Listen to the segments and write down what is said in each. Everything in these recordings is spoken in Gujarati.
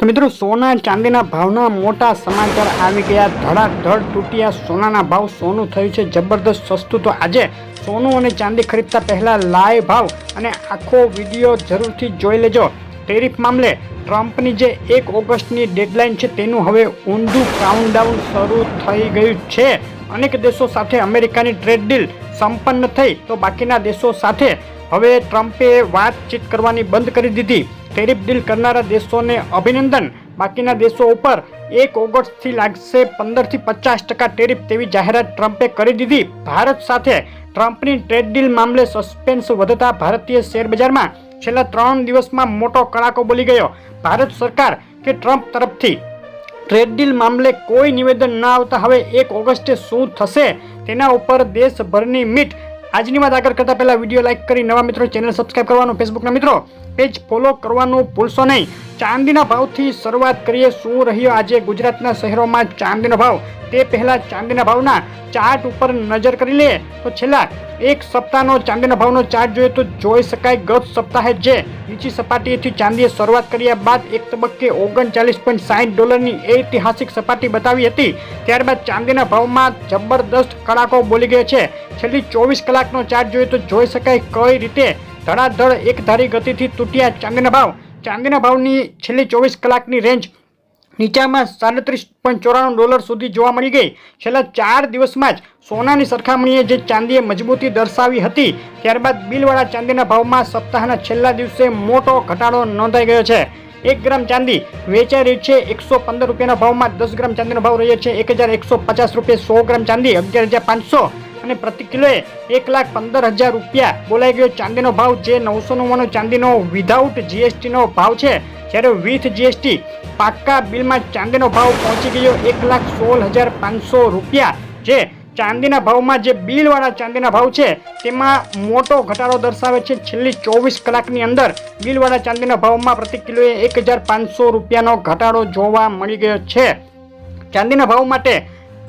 तो मित्रों सोना चांदीना भावना मोटा समाचार આવી ગયા। ધડાધડ તૂટ્યા સોનાના ભાવ। સોનું થયું છે જબરદસ્ત સસ્તું। તો આજે સોનું અને ચાંદી ખરીદતા પહેલા લાઈવ ભાવ અને આખો વિડીયો જરૂરથી જોઈ લેજો। ટેરિફ મામલે ટ્રમ્પની જે 1 ઓગસ્ટની ડેડલાઇન છે તેનું હવે ઊંધું કાઉન્ટડાઉન શરૂ થઈ ગયું છે। અનેક દેશો સાથે અમેરિકાની ટ્રેડ ડીલ સંપન્ન થઈ તો બાકીના દેશો સાથે હવે ટ્રમ્પે વાતચીત કરવાની બંધ કરી દીધી। ટેરિફ ડીલ કરનારા દેશોને અભિનંદન। બાકીના દેશો ઉપર 1 ઓગસ્ટથી લાગશે 15 થી 50% ટેરિફ તેવી જાહેરાત ટ્રમ્પે કરી દીધી। ભારત સાથે ટ્રમ્પની ટ્રેડ ડીલ મામલે સસ્પેન્સ વધતા ભારતીય શેર બજારમાં છેલ્લા 3 દિવસમાં મોટો કડાકો બોલી ગયો। ભારત સરકાર કે ટ્રમ્પ તરફથી ટ્રેડ ડીલ મામલે કોઈ નિવેદન ન આવતા હવે 1 ઓગસ્ટે શું થશે તેના ઉપર દેશભરની મીટ। આજની વાત આગળ કરતા પહેલા વિડીયો લાઈક કરી નવા મિત્રો ચેનલ સબસ્ક્રાઇબ કરવાનું, ફેસબુકના મિત્રો પેજ ફોલો કરવાનું ભૂલશો નહીં। ચાંદીના ભાવથી શરૂઆત કરીએ। શું રહ્યો આજે ગુજરાતના શહેરોમાં ચાંદીનો ભાવ તે પહેલા ચાંદીના ભાવના ચાર્ટ ઉપર નજર કરી લઈએ તો છેલ્લા એક સપ્તાહનો ચાંદીના ભાવનો ચાર્ટ જોઈએ તો જોઈ શકાય ગત સપ્તાહે જે નીચી સપાટીએથી ચાંદીએ શરૂઆત કર્યા બાદ એક તબક્કે $39.60ની ઐતિહાસિક સપાટી બતાવી હતી। ત્યારબાદ ચાંદીના ભાવમાં જબરદસ્ત કડાકો બોલી ગયો છે। છેલ્લી 24 કલાકનો ચાર્ટ જોઈએ તો જોઈ શકાય કઈ રીતે ધડાધડ એકધારી ગતિથી તૂટ્યા ચાંદીના ભાવ। ચાંદીના ભાવની છેલ્લી 24 કલાકની રેન્જ નીચામાં $37.94 સુધી જોવા મળી ગઈ। છેલ્લા 4 દિવસમાં જ સોનાની સરખામણીએ જે ચાંદીએ મજબૂતી દર્શાવી હતી ત્યારબાદ બિલવાળા ચાંદીના ભાવમાં સપ્તાહના છેલ્લા દિવસે મોટો ઘટાડો નોંધાઈ ગયો છે। 1 ગ્રામ ચાંદી વેચાઈ રહી છે $115 રૂપિયાના ભાવમાં। 10 ગ્રામ ચાંદીનો ભાવ રહ્યો છે $1150 રૂપિયા। 100 ગ્રામ ચાંદી 11,500 અને પ્રતિ કિલોએ 1,15,000 રૂપિયા બોલાઈ ગયો ચાંદીનો ભાવ, જે 999 ચાંદીનો વિધાઉટ જીએસટીનો ભાવ છે। જ્યારે વિથ જીએસટી પાક્કા બિલમાં ચાંદીનો ભાવ પહોંચી ગયો 1,16,500 રૂપિયા। જે ચાંદીના ભાવમાં જે બિલવાળા ચાંદીના ભાવ છે તેમાં મોટો ઘટાડો દર્શાવે છે। છેલ્લી 24 કલાકની અંદર બિલવાળા ચાંદીના ભાવમાં પ્રતિ કિલોએ 1,500 રૂપિયાનો ઘટાડો જોવા મળી ગયો છે। ચાંદીના ભાવ માટે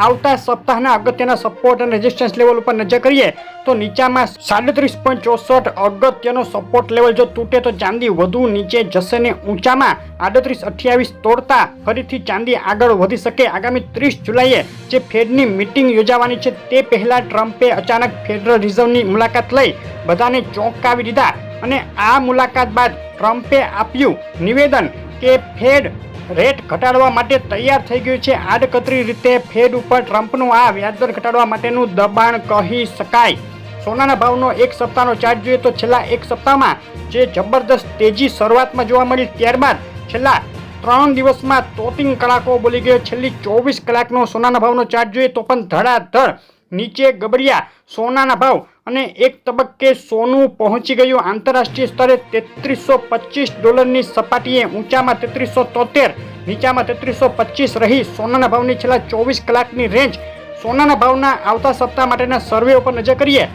આવતા સપ્તાહના અગત્યના સપોર્ટ અને રેઝિસ્ટન્સ લેવલ ઉપર નજર કરીએ તો નીચામાં 37.64 અગત્યનો સપોર્ટ લેવલ જો તૂટે તો ચાંદી વધુ નીચે જશે ને ઊંચામાં 38.28 તોડતા ફરીથી ચાંદી આગળ વધી શકે। આગામી 30 જુલાઈએ જે ફેડની મીટિંગ યોજાવાની છે તે પહેલા ટ્રમ્પે અચાનક ફેડરલ રિઝર્વની મુલાકાત લઈ બધાને ચોંકાવી દીધા અને આ મુલાકાત બાદ ટ્રમ્પે આપ્યું નિવેદન કે ફેડ રેટ ઘટાડવા માટે તૈયાર થઈ ગયું છે। આડકતરી રીતે ફેડ ઉપર ટ્રમ્પનું આ વ્યાજદર ઘટાડવા માટેનું દબાણ કહી શકાય। સોનાના ભાવનો એક સપ્તાહનો ચાર્ટ જોઈએ તો છેલ્લા એક સપ્તાહમાં જે જબરદસ્ત તેજી શરૂઆતમાં જોવા મળી ત્યારબાદ છેલ્લા 3 દિવસમાં તોતિંગ કડાકો બોલી ગયો। છેલ્લી 24 કલાકનો સોનાના ભાવનો ચાર્ટ જોઈએ તો પણ ધડાધડ નીચે ગબડ્યા સોનાના ભાવ અને એક તબક્કે સોનું પહોંચી ગયું આંતરરાષ્ટ્રીય સ્તરે $3325ની સપાટીએ। ઊંચામાં 3373, નીચામાં 3325 રહી સોનાના ભાવની છેલ્લા 24 કલાકની રેન્જ। સોનાના ભાવના આવતા સપ્તાહ માટેના સર્વે ઉપર નજર કરીએ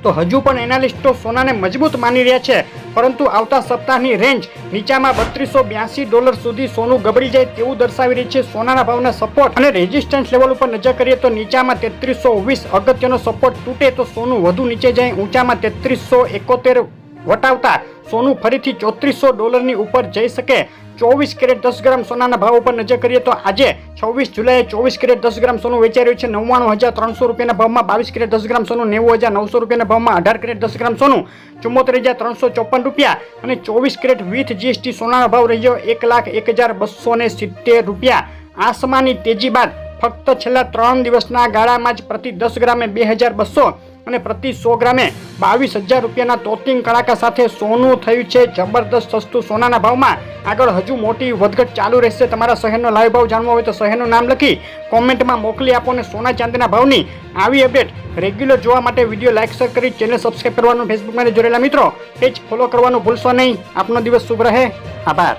તો હજુ પણ એનાલિસ્ટો સોનાને મજબૂત માની રહ્યા છે, પરંતુ આવતા સપ્તાહની રેન્જ નીચામાં $3282 સુધી સોનું ગબડી જાય તેવું દર્શાવી રહી છે। સોનાના ભાવના સપોર્ટ અને રેઝિસ્ટન્સ લેવલ ઉપર નજર કરીએ તો નીચામાં 3320 અગત્યનો સપોર્ટ તૂટે તો સોનું વધુ નીચે જાય। ઊંચામાં 3371 વટાવતા સોનું ફરીથી $3400ની ઉપર જઈ શકે। 24 કેરેટ 10 ગ્રામ સોનાના ભાવ ઉપર નજર કરીએ તો આજે 26 જુલાઈએ 24 કેરેટ 10 ગ્રામ સોનું વેચાઈ રહ્યું છે $99,300 રૂપિયાના ભાવમાં। 22 કેરેટ 10 ગ્રામ સોનું $90,900 રૂપિયાના ભાવમાં। 18 કેરેટ 10 ગ્રામ સોનું $74,354 રૂપિયા અને 24 કેરેટ વિથ જીએસટી સોનાનો ભાવ રહ્યો $1,01,270 રૂપિયા। આસમાની તેજી બાદ ફક્ત છેલ્લા 3 દિવસના ગાળામાં જ પ્રતિ 10 ગ્રામે 2,200 અને પ્રતિ 100 ગ્રામે 22,000 રૂપિયાના તોતિંગ કડાકા સાથે સોનું થયું છે જબરદસ્ત સસ્તું। સોનાના ભાવમાં આગળ હજુ મોટી વધઘટ ચાલુ રહેશે। તમારા શહેરનો લાઈવ ભાવ જાણવો હોય તો શહેરનું નામ લખી કોમેન્ટમાં મોકલી આપો અને સોના ચાંદીના ભાવની આવી અપડેટ રેગ્યુલર જોવા માટે વિડીયો લાઈક શેર કરી ચેનલ સબસ્ક્રાઈબ કરવાનું, ફેસબુકમાં જોડેલા મિત્રો પેજ ફોલો કરવાનું ભૂલશો નહીં। આપનો દિવસ શુભ રહે। આભાર।